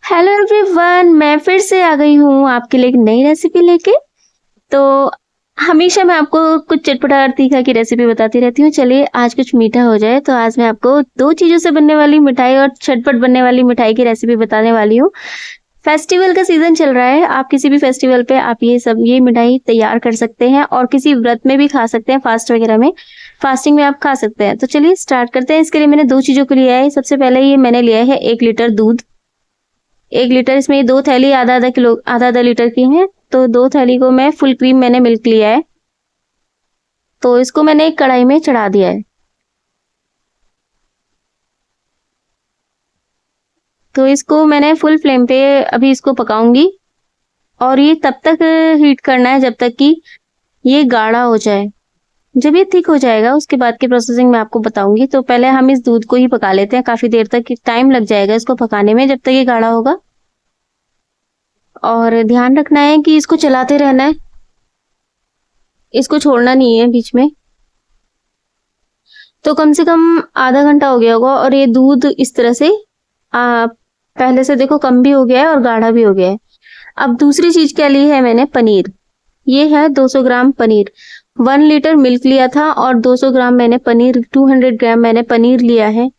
Hello everyone, मैं फिर से आ गई हूँ आपके लिए एक नई रेसिपी लेके। तो हमेशा मैं आपको कुछ चटपटा और तीखा की रेसिपी बताती रहती हूँ। चलिए आज कुछ मीठा हो जाए। तो आज मैं आपको दो चीज़ों से बनने वाली मिठाई और झटपट बनने वाली मिठाई की रेसिपी बताने वाली हूँ। फेस्टिवल का सीजन चल रहा है, आप किसी भी फेस्टिवल पे आप ये मिठाई तैयार कर सकते हैं और किसी व्रत में भी खा सकते हैं, फास्ट वगैरह में, फास्टिंग में आप खा सकते हैं। तो चलिए स्टार्ट करते हैं। इसके लिए मैंने दो चीज़ों को लिया है। सबसे पहले ये मैंने लिया है 1 लीटर दूध। 1 लीटर, इसमें ये 2 थैली आधा आधा किलो आधा आधा लीटर की हैं। तो 2 थैली को मैं फुल क्रीम मैंने मिल्क लिया है। तो इसको मैंने एक कढ़ाई में चढ़ा दिया है। तो इसको मैंने फुल फ्लेम पे अभी इसको पकाऊंगी और ये तब तक हीट करना है जब तक कि ये गाढ़ा हो जाए। जब ये थिक हो जाएगा उसके बाद की प्रोसेसिंग मैं आपको बताऊंगी। तो पहले हम इस दूध को ही पका लेते हैं, काफी देर तक टाइम लग जाएगा इसको पकाने में जब तक ये गाढ़ा होगा। और ध्यान रखना है कि इसको चलाते रहना है, इसको छोड़ना नहीं है बीच में। तो कम से कम आधा घंटा हो गया होगा और ये दूध इस तरह से पहले से देखो कम भी हो गया है और गाढ़ा भी हो गया है। अब दूसरी चीज क्या ली है मैंने, पनीर। ये है 200 ग्राम पनीर। 1 लीटर मिल्क लिया था और 200 ग्राम मैंने पनीर, 200 ग्राम मैंने पनीर लिया है।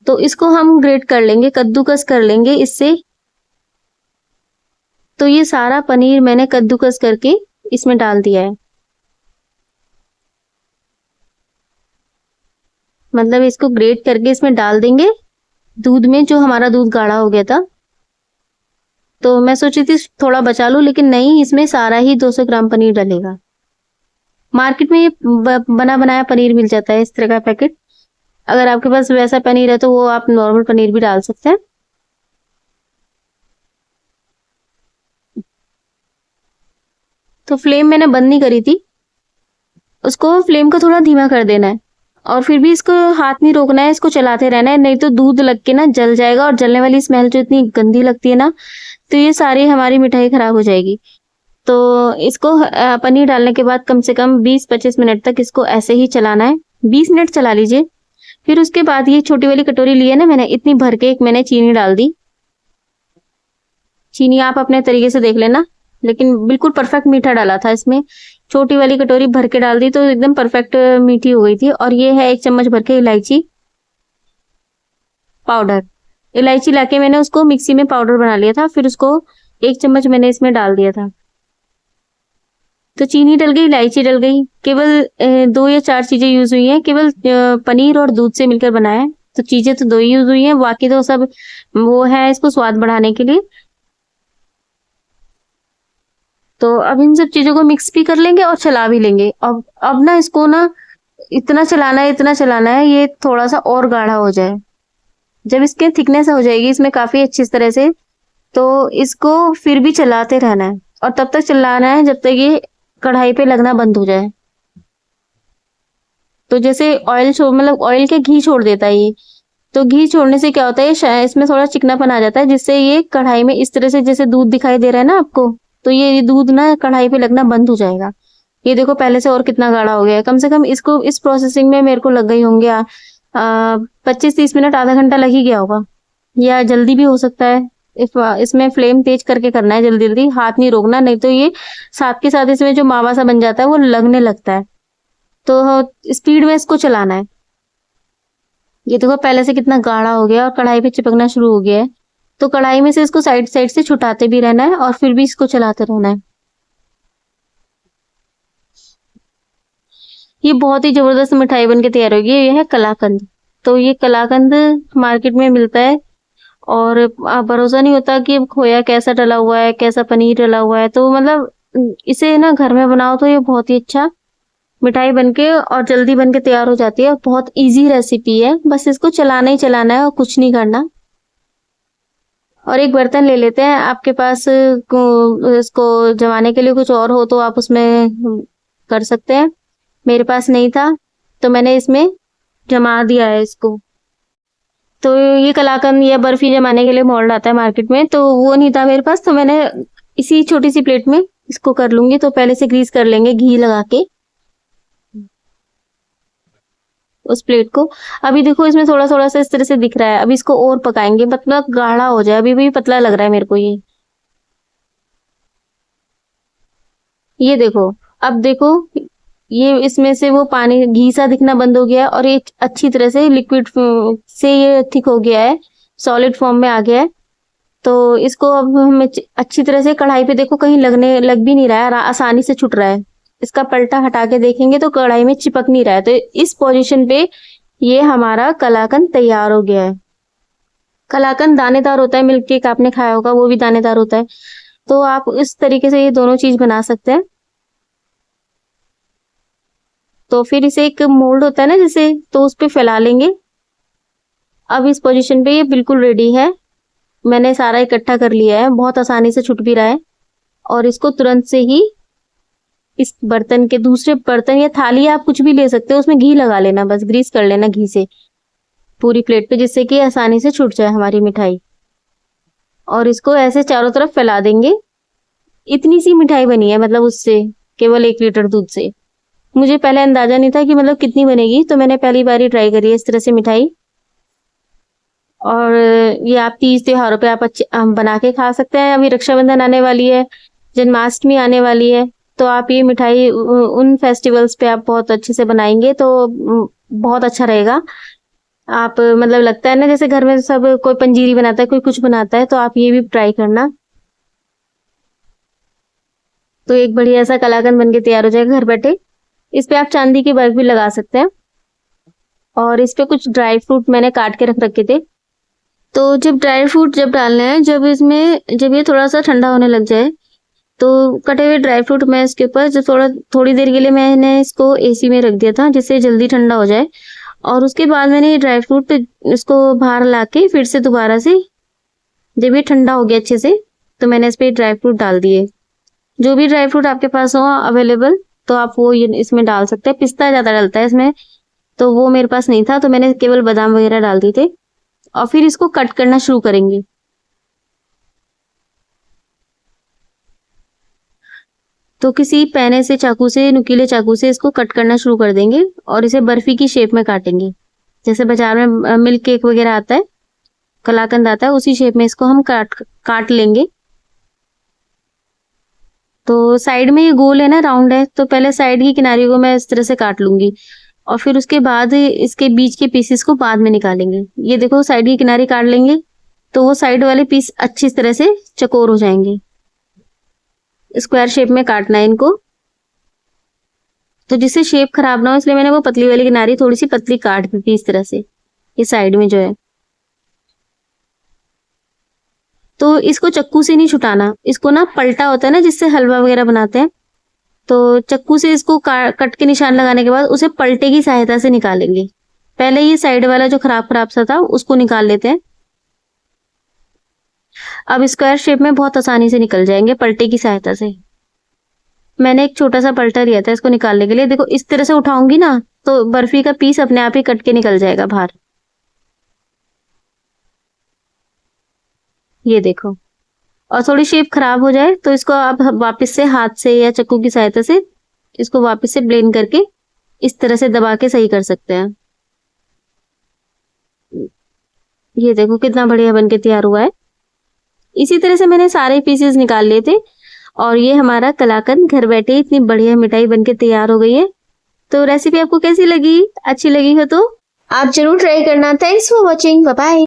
तो इसको हम ग्रेट कर लेंगे, कद्दूकस कर लेंगे इससे। तो ये सारा पनीर मैंने कद्दूकस करके इसमें डाल दिया है। मतलब इसको ग्रेट करके इसमें डाल देंगे दूध में, जो हमारा दूध गाढ़ा हो गया था। तो मैं सोची थी थोड़ा बचा लूं, लेकिन नहीं, इसमें सारा ही 200 ग्राम पनीर डलेगा। मार्केट में ये बना बनाया पनीर मिल जाता है, इस तरह का पैकेट। अगर आपके पास वैसा पनीर है तो वो आप नॉर्मल पनीर भी डाल सकते हैं। तो फ्लेम मैंने बंद नहीं करी थी, उसको फ्लेम को थोड़ा धीमा कर देना है। और फिर भी इसको हाथ नहीं रोकना है, इसको चलाते रहना है, नहीं तो दूध लग के ना जल जाएगा और जलने वाली स्मेल जो इतनी गंदी लगती है ना, तो ये सारी हमारी मिठाई खराब हो जाएगी। तो इसको पनीर डालने के बाद कम से कम 20-25 मिनट तक इसको ऐसे ही चलाना है। 20 मिनट चला लीजिए। फिर उसके बाद ये छोटी वाली कटोरी ली है ना मैंने, इतनी भर के एक मैंने चीनी डाल दी। चीनी आप अपने तरीके से देख लेना, लेकिन बिल्कुल परफेक्ट मीठा डाला था इसमें। छोटी वाली कटोरी भर के डाल दी तो एकदम परफेक्ट मीठी हो गई थी। और ये है 1 चम्मच भर के इलायची पाउडर। इलायची लाके मैंने उसको मिक्सी में पाउडर बना लिया था, फिर उसको 1 चम्मच मैंने इसमें डाल दिया था। तो चीनी डल गई, इलायची डल गई। केवल 2 या 4 चीजें यूज हुई हैं, केवल पनीर और दूध से मिलकर बना है। तो चीजें तो 2 ही यूज हुई हैं, बाकी तो सब वो है इसको स्वाद बढ़ाने के लिए। तो अब इन सब चीजों को मिक्स भी कर लेंगे और चला भी लेंगे। अब ना इसको ना इतना चलाना है, इतना चलाना है ये थोड़ा सा और गाढ़ा हो जाए। जब इसकी थिकनेस हो जाएगी इसमें काफी अच्छी तरह से, तो इसको फिर भी चलाते रहना है और तब तक चलाना है जब तक ये कढ़ाई पे लगना बंद हो जाए। तो जैसे ऑयल मतलब ऑयल के घी छोड़ देता है ये। तो घी छोड़ने से क्या होता है, इसमें थोड़ा चिकनापन आ जाता है, जिससे ये कढ़ाई में इस तरह से जैसे दूध दिखाई दे रहा है ना आपको, तो ये दूध ना कढ़ाई पे लगना बंद हो जाएगा। ये देखो पहले से और कितना गाढ़ा हो गया है। कम से कम इसको इस प्रोसेसिंग में मेरे को लग गई होंगे 25-30 मिनट, आधा घंटा लग ही गया होगा, या जल्दी भी हो सकता है। इसमें फ्लेम तेज करके करना है, जल्दी जल्दी, हाथ नहीं रोकना, नहीं तो ये साथ के साथ इसमें जो मावा सा बन जाता है वो लगने लगता है। तो स्पीड में इसको चलाना है। ये देखो पहले से कितना गाढ़ा हो गया और कढ़ाई पे चिपकना शुरू हो गया है। तो कढ़ाई में से इसको साइड साइड से छुटाते भी रहना है और फिर भी इसको चलाते रहना है। ये बहुत ही जबरदस्त मिठाई बन के तैयार होगी। ये है कलाकंद। तो ये कलाकंद मार्केट में मिलता है और भरोसा नहीं होता कि खोया कैसा डला हुआ है, कैसा पनीर डला हुआ है। तो मतलब इसे ना घर में बनाओ तो ये बहुत ही अच्छा मिठाई बनके और जल्दी बनके तैयार हो जाती है। बहुत इजी रेसिपी है, बस इसको चलाना ही चलाना है और कुछ नहीं करना। और एक बर्तन ले लेते हैं, आपके पास इसको जमाने के लिए कुछ और हो तो आप उसमें कर सकते हैं। मेरे पास नहीं था तो मैंने इसमें जमा दिया है इसको। तो ये कलाकंद या बर्फी जमाने के लिए मोल्ड आता है मार्केट में, तो वो नहीं था मेरे पास, तो मैंने इसी छोटी सी प्लेट में इसको कर लूंगी। तो पहले से ग्रीस कर लेंगे घी लगा के। उस प्लेट को। अभी देखो इसमें थोड़ा-थोड़ा सा इस तरह से दिख रहा है, अभी इसको और पकाएँगे, मतलब गाढ़ा हो जाए, अभी भी पतला लग रहा है मेरे को ये। ये देखो, अब देखो ये इसमें से वो पानी घी सा दिखना बंद हो गया है और ये अच्छी तरह से लिक्विड से ये थिक हो गया है, सॉलिड फॉर्म में आ गया है। तो इसको अब हम अच्छी तरह से कढ़ाई पे देखो कहीं लग भी नहीं रहा है, आसानी से छूट रहा है। इसका पलटा हटा के देखेंगे तो कढ़ाई में चिपक नहीं रहा है। तो इस पोजीशन पे ये हमारा कलाकंद तैयार हो गया है। कलाकंद दानेदार होता है, मिल्क केक आपने खाया होगा वो भी दानेदार होता है। तो आप इस तरीके से ये दोनों चीज बना सकते हैं। तो फिर इसे एक मोल्ड होता है ना जैसे, तो उस पे फैला लेंगे। अब इस पोजीशन पे ये बिल्कुल रेडी है। मैंने सारा इकट्ठा कर लिया है, बहुत आसानी से छुट भी रहा है। और इसको तुरंत से ही इस बर्तन के दूसरे बर्तन या थाली आप कुछ भी ले सकते हो, उसमें घी लगा लेना, बस ग्रीस कर लेना घी से पूरी प्लेट पे, जिससे कि आसानी से छूट जाए हमारी मिठाई। और इसको ऐसे चारों तरफ फैला देंगे। इतनी सी मिठाई बनी है, मतलब उससे केवल 1 लीटर दूध से। मुझे पहले अंदाजा नहीं था कि मतलब कितनी बनेगी, तो मैंने पहली बार ही ट्राई करी है इस तरह से मिठाई। और ये आप तीज त्योहारों पे आप बना के खा सकते हैं। अभी रक्षाबंधन आने वाली है, जन्माष्टमी आने वाली है, तो आप ये मिठाई उन फेस्टिवल्स पे आप बहुत अच्छे से बनाएंगे तो बहुत अच्छा रहेगा। आप मतलब लगता है ना जैसे घर में सब कोई पंजीरी बनाता है, कोई कुछ बनाता है, तो आप ये भी ट्राई करना। तो एक बढ़िया सा कलाकंद बनके तैयार हो जाएगा घर बैठे। इस पे आप चांदी के बल्ब भी लगा सकते हैं। और इस पे कुछ ड्राई फ्रूट मैंने काट के रख रखे थे। तो जब ड्राई फ्रूट जब डालने हैं, जब ये थोड़ा सा ठंडा होने लग जाए, तो कटे हुए ड्राई फ्रूट मैं इसके ऊपर जब थोड़ी देर के लिए मैंने इसको एसी में रख दिया था, जिससे जल्दी ठंडा हो जाए। और उसके बाद मैंने ये ड्राई फ्रूट इसको बाहर लाके फिर से दोबारा से जब ये ठंडा हो गया अच्छे से, तो मैंने इस पे ड्राई फ्रूट डाल दिए। जो भी ड्राई फ्रूट आपके पास हो अवेलेबल, तो आप वो इसमें डाल सकते हैं। पिस्ता ज्यादा डलता है इसमें, तो वो मेरे पास नहीं था, तो मैंने केवल बादाम वगैरह डाल दिए थे। और फिर इसको कट करना शुरू करेंगे। तो किसी पैने से चाकू से, नुकीले चाकू से इसको कट करना शुरू कर देंगे और इसे बर्फी की शेप में काटेंगे। जैसे बाजार में मिल्क केक वगैरह आता है, कलाकंद आता है, उसी शेप में इसको हम काट लेंगे। तो साइड में ये गोल है ना, राउंड है, तो पहले साइड की किनारी को मैं इस तरह से काट लूंगी और फिर उसके बाद इसके बीच के पीसेस को बाद में निकालेंगे। ये देखो साइड की किनारी काट लेंगे तो वो साइड वाले पीस अच्छी तरह से चकोर हो जाएंगे। स्क्वायर शेप में काटना है इनको, तो जिससे शेप खराब ना हो, इसलिए मैंने वो पतली वाली किनारी थोड़ी सी पतली काट दी थी इस तरह से, ये साइड में जो है। तो इसको चक्कू से नहीं छुटाना, इसको ना पलटा होता है ना जिससे हलवा वगैरह बनाते हैं, तो चक्कू से इसको कट के निशान लगाने के बाद उसे पलटे की सहायता से निकालेंगे। पहले ये साइड वाला जो खराब खराब सा था उसको निकाल लेते हैं। अब स्क्वायर शेप में बहुत आसानी से निकल जाएंगे पलटे की सहायता से। मैंने एक छोटा सा पलटा लिया था इसको निकालने के लिए। देखो इस तरह से उठाऊंगी ना तो बर्फी का पीस अपने आप ही कट के निकल जाएगा बाहर। ये देखो, और थोड़ी शेप खराब हो जाए तो इसको आप वापस से हाथ से या चक्कू की सहायता से इसको वापस से ब्लेंड करके इस तरह से दबा के सही कर सकते हैं। ये देखो कितना बढ़िया बनके तैयार हुआ है। इसी तरह से मैंने सारे पीसेस निकाल लिए थे और ये हमारा कलाकंद घर बैठे इतनी बढ़िया मिठाई बनके तैयार हो गई है। तो रेसिपी आपको कैसी लगी? अच्छी लगी हो तो आप जरूर ट्राई करना। Thanks for watching, bye bye.